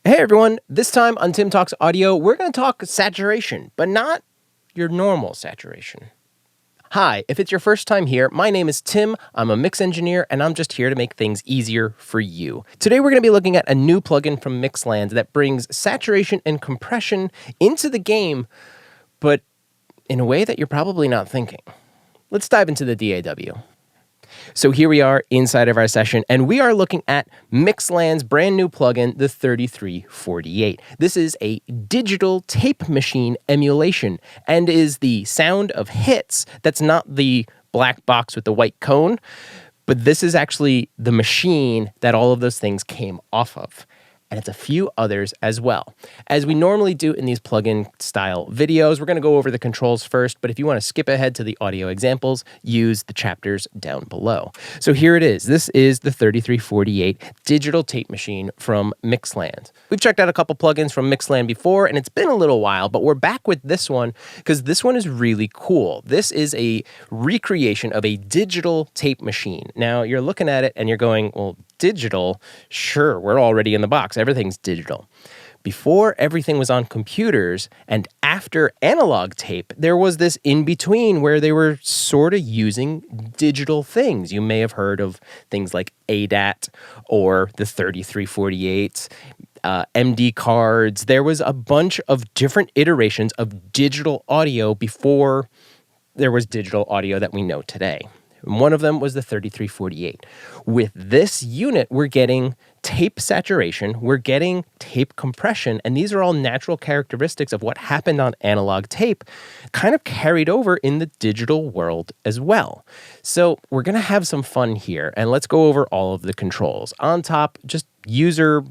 Hey everyone, this time on Tim Talks Audio, we're going to talk saturation, but not your normal saturation. Hi, if it's your first time here, my name is Tim, I'm a mix engineer, and I'm just here to make things easier for you. Today we're going to be looking at a new plugin from Mixland that brings saturation and compression into the game, but in a way that you're probably not thinking. Let's dive into the DAW. So here we are inside of our session, and we are looking at Mixland's brand new plugin, the 3348. This is a digital tape machine emulation and is the sound of hits. That's not the black box with the white cone, but this is actually the machine that all of those things came off of. And it's a few others as well. As we normally do in these plugin style videos, we're going to go over the controls first, but if you want to skip ahead to the audio examples, use the chapters down below. So here it is. This is the 3348 digital tape machine from Mixland. We've checked out a couple plugins from Mixland before, and it's been a little while, but we're back with this one because this one is really cool. This is a recreation of a digital tape machine. Now, you're looking at it and you're going, well, digital? Sure, we're already in the box. Everything's digital. Before everything was on computers and after analog tape, there was this in-between where they were sort of using digital things. You may have heard of things like ADAT or the 3348, MD cards. There was a bunch of different iterations of digital audio before there was digital audio that we know today. And one of them was the 3348. With this unit, we're getting tape saturation, we're getting tape compression, and these are all natural characteristics of what happened on analog tape, kind of carried over in the digital world as well. So we're going to have some fun here, and let's go over all of the controls. On top, just user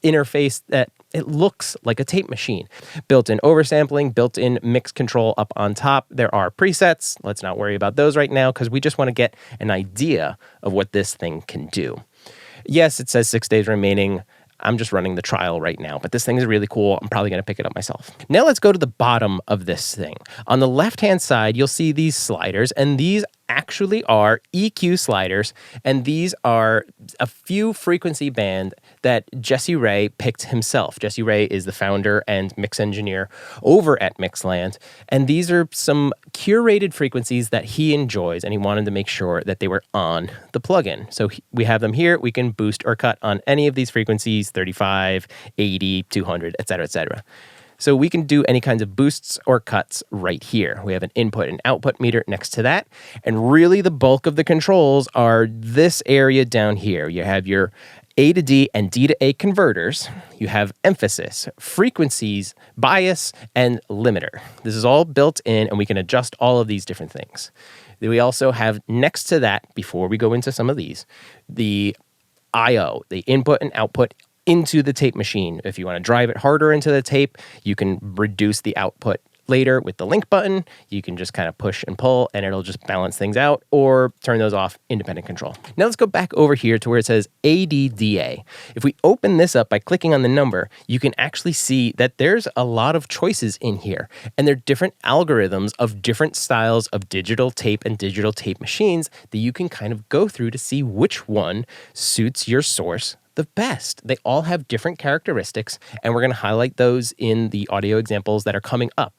interface that it looks like a tape machine. Built-in oversampling, built-in mix control up on top. There are presets. Let's not worry about those right now because we just want to get an idea of what this thing can do. Yes, it says 6 days remaining. I'm just running the trial right now, but this thing is really cool. I'm probably going to pick it up myself. Now let's go to the bottom of this thing. On the left-hand side, you'll see these sliders, and these actually are EQ sliders, and these are a few frequency band that Jesse Ray picked himself. Jesse Ray is the founder and mix engineer over at Mixland, and these are some curated frequencies that he enjoys, and he wanted to make sure that they were on the plugin. So we have them here. We can boost or cut on any of these frequencies, 35, 80, 200, etc., etc. So we can do any kinds of boosts or cuts right here. We have an input and output meter next to that. And really the bulk of the controls are this area down here. You have your A to D and D to A converters. You have emphasis, frequencies, bias, and limiter. This is all built in, and we can adjust all of these different things. Then we also have next to that, before we go into some of these, the I/O, the input and output into the tape machine. If you want to drive it harder into the tape, you can reduce the output later with the link button. You can just kind of push and pull and it'll just balance things out, or turn those off, independent control. Now let's go back over here to where it says ADDA. If we open this up by clicking on the number, you can actually see that there's a lot of choices in here, and they're different algorithms of different styles of digital tape and digital tape machines that you can kind of go through to see which one suits your source the best. They all have different characteristics, and we're going to highlight those in the audio examples that are coming up.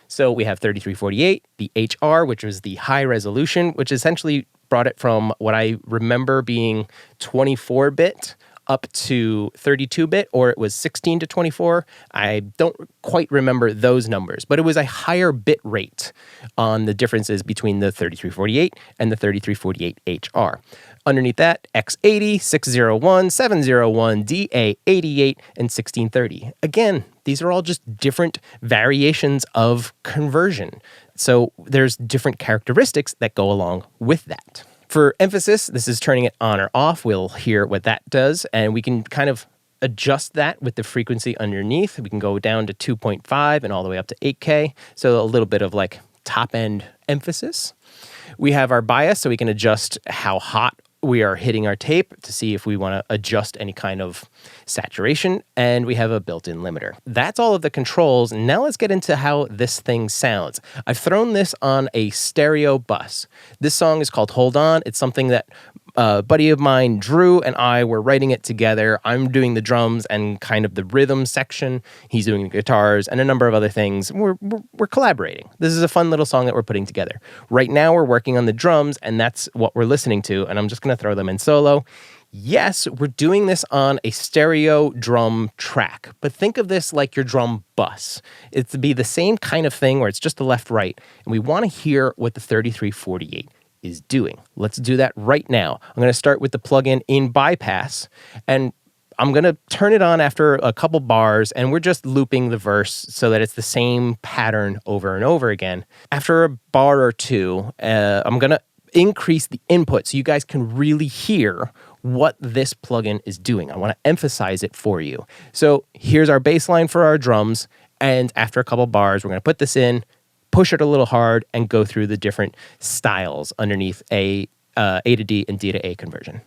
So we have 3348, the HR, which was the high resolution, which essentially brought it from what I remember being 24-bit up to 32-bit, or it was 16 to 24. I don't quite remember those numbers, but it was a higher bit rate on the differences between the 3348 and the 3348 HR. Underneath that, X80, 601, 701, DA88, and 1630. Again, these are all just different variations of conversion. So there's different characteristics that go along with that. For emphasis, this is turning it on or off. We'll hear what that does, and we can kind of adjust that with the frequency underneath. We can go down to 2.5 and all the way up to 8K. So a little bit of like top-end emphasis. We have our bias, so we can adjust how hot we are hitting our tape to see if we want to adjust any kind of saturation, and we have a built-in limiter. That's all of the controls. Now let's get into how this thing sounds. I've thrown this on a stereo bus. This song is called Hold On. It's something that A buddy of mine, Drew, and I were writing it together. I'm doing the drums and kind of the rhythm section. He's doing the guitars and a number of other things. We're collaborating. This is a fun little song that we're putting together. Right now, we're working on the drums, and that's what we're listening to. And I'm just going to throw them in solo. Yes, we're doing this on a stereo drum track, but think of this like your drum bus. It's to be the same kind of thing where it's just the left, right, and we want to hear what the 3348 is doing. Let's do that right now. I'm going to start with the plugin in bypass, and I'm going to turn it on after a couple bars, and we're just looping the verse so that it's the same pattern over and over again. After a bar or two, I'm going to increase the input so you guys can really hear what this plugin is doing. I want to emphasize it for you. So here's our bass line for our drums, and after a couple bars, we're going to put this in, push it a little hard, and go through the different styles underneath A to D and D to A conversion.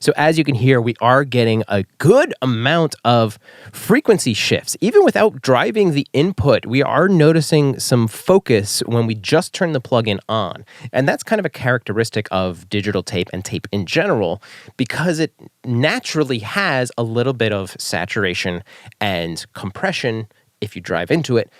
So as you can hear, we are getting a good amount of frequency shifts. Even without driving the input, we are noticing some focus when we just turn the plugin on. And that's kind of a characteristic of digital tape and tape in general, because it naturally has a little bit of saturation and compression, if you drive into it,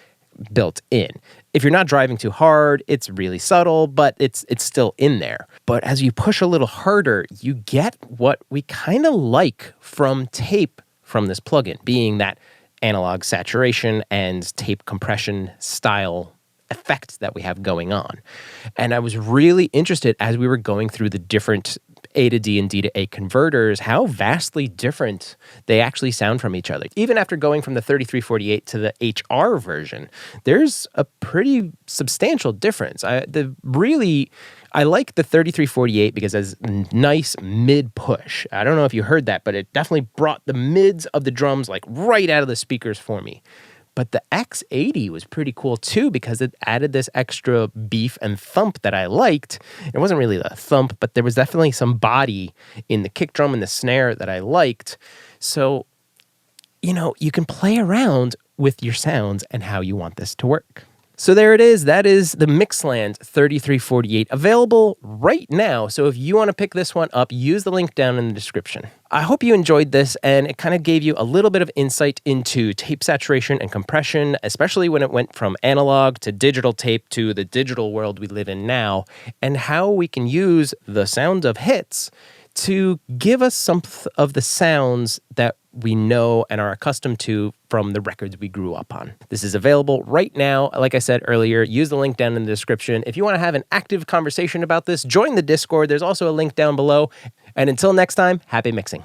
built in. If you're not driving too hard, it's really subtle, but it's still in there. But as you push a little harder, you get what we kind of like from tape from this plugin, being that analog saturation and tape compression style effect that we have going on. And I was really interested as we were going through the different A to D and D to A converters, how vastly different they actually sound from each other. Even after going from the 3348 to the HR version, there's a pretty substantial difference. I like the 3348 because it's a nice mid push. I don't know if you heard that, but it definitely brought the mids of the drums like right out of the speakers for me. But the X80 was pretty cool too because it added this extra beef and thump that I liked. It wasn't really a thump, but there was definitely some body in the kick drum and the snare that I liked. So, you can play around with your sounds and how you want this to work. So there it is. That is the Mixland 3348, available right now. So if you want to pick this one up, use the link down in the description. I hope you enjoyed this, and it kind of gave you a little bit of insight into tape saturation and compression, especially when it went from analog to digital tape to the digital world we live in now, and how we can use the sound of hits to give us some of the sounds that we know and are accustomed to from the records we grew up on. This is available right now. Like I said earlier, use the link down in the description. If you want to have an active conversation about this, join the Discord. There's also a link down below. And until next time, happy mixing.